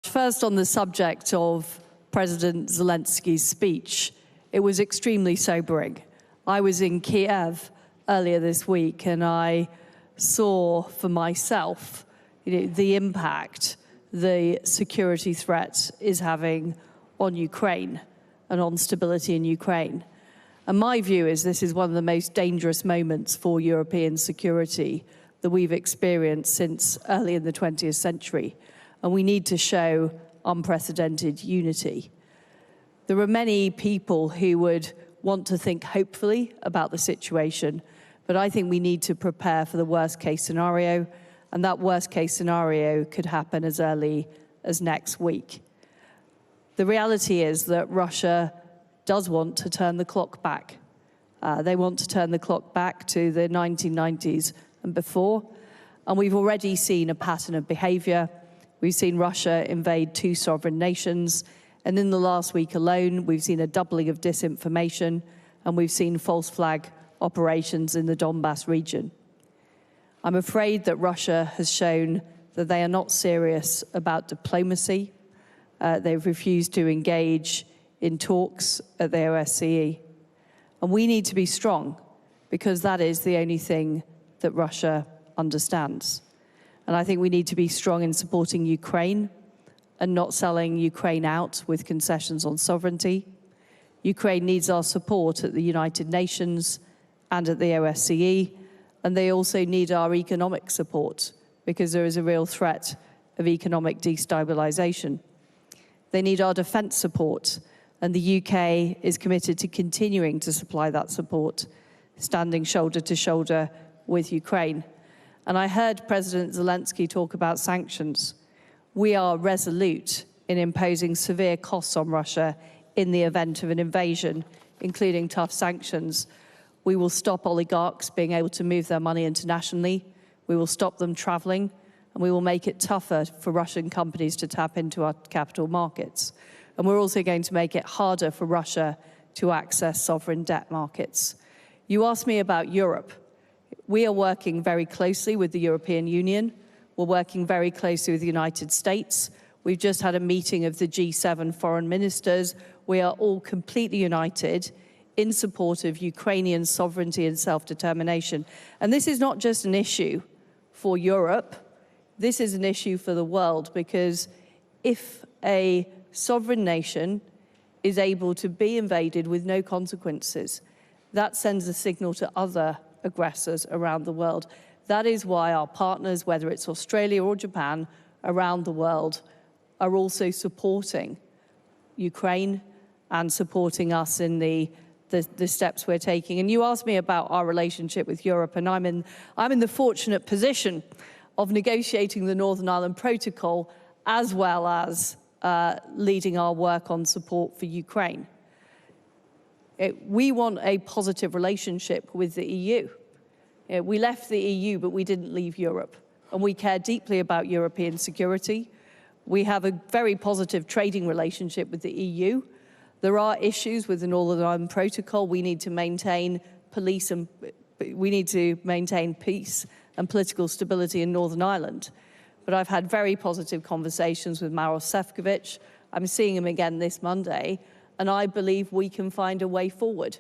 First, on the subject of President Zelensky's speech, it was extremely sobering. I was in Kiev earlier this week and I saw for myself the impact the security threat is having on Ukraine and on stability in Ukraine. And my view is this is one of the most dangerous moments for European security that we've experienced since early in the 20th century. And we need to show unprecedented unity. There are many people who would want to think hopefully about the situation, but I think we need to prepare for the worst case scenario, and that worst case scenario could happen as early as next week. The reality is that Russia does want to turn the clock back. They want to turn the clock back to the 1990s and before, and we've already seen a pattern of behavior. We've seen Russia invade 2 sovereign nations, and in the last week alone, we've seen a doubling of disinformation, and we've seen false flag operations in the Donbass region. I'm afraid that Russia has shown that they are not serious about diplomacy. They've refused to engage in talks at the OSCE. And we need to be strong, because that is the only thing that Russia understands. And I think we need to be strong in supporting Ukraine and not selling Ukraine out with concessions on sovereignty. Ukraine needs our support at the United Nations and at the OSCE, and they also need our economic support because there is a real threat of economic destabilization. They need our defense support, and the UK is committed to continuing to supply that support, standing shoulder to shoulder with Ukraine. And I heard President Zelensky talk about sanctions. We are resolute in imposing severe costs on Russia in the event of an invasion, including tough sanctions. We will stop oligarchs being able to move their money internationally. We will stop them traveling, and we will make it tougher for Russian companies to tap into our capital markets. And we're also going to make it harder for Russia to access sovereign debt markets. You asked me about Europe. We are working very closely with the European Union. We're working very closely with the United States. We've just had a meeting of the G7 foreign ministers. We are all completely united in support of Ukrainian sovereignty and self-determination. And this is not just an issue for Europe. This is an issue for the world, because if a sovereign nation is able to be invaded with no consequences, that sends a signal to other aggressors around the world. That is why our partners, whether it's Australia or Japan, around the world, are also supporting Ukraine and supporting us in the steps we're taking. And you asked me about our relationship with Europe, and I'm in the fortunate position of negotiating the Northern Ireland Protocol as well as leading our work on support for Ukraine. We want a positive relationship with the EU. We left the EU, but we didn't leave Europe. And we care deeply about European security. We have a very positive trading relationship with the EU. There are issues with the Northern Ireland Protocol. We need to maintain peace and political stability in Northern Ireland. But I've had very positive conversations with Maros Sefcovic. I'm seeing him again this Monday. And I believe we can find a way forward,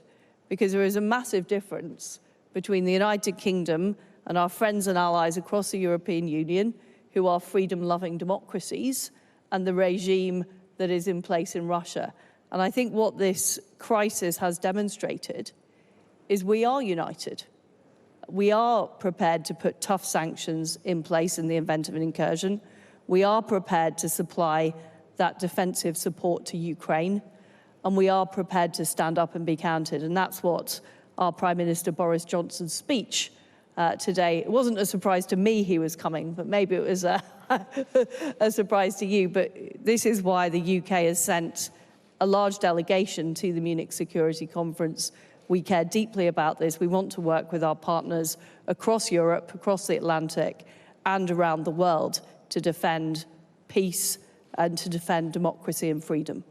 because there is a massive difference between the United Kingdom and our friends and allies across the European Union, who are freedom-loving democracies, and the regime that is in place in Russia. And I think what this crisis has demonstrated is we are united. We are prepared to put tough sanctions in place in the event of an incursion. We are prepared to supply that defensive support to Ukraine. And we are prepared to stand up and be counted. And that's what our Prime Minister Boris Johnson's speech today, it wasn't a surprise to me he was coming, but maybe it was a surprise to you. But this is why the UK has sent a large delegation to the Munich Security Conference. We care deeply about this. We want to work with our partners across Europe, across the Atlantic, and around the world to defend peace and to defend democracy and freedom.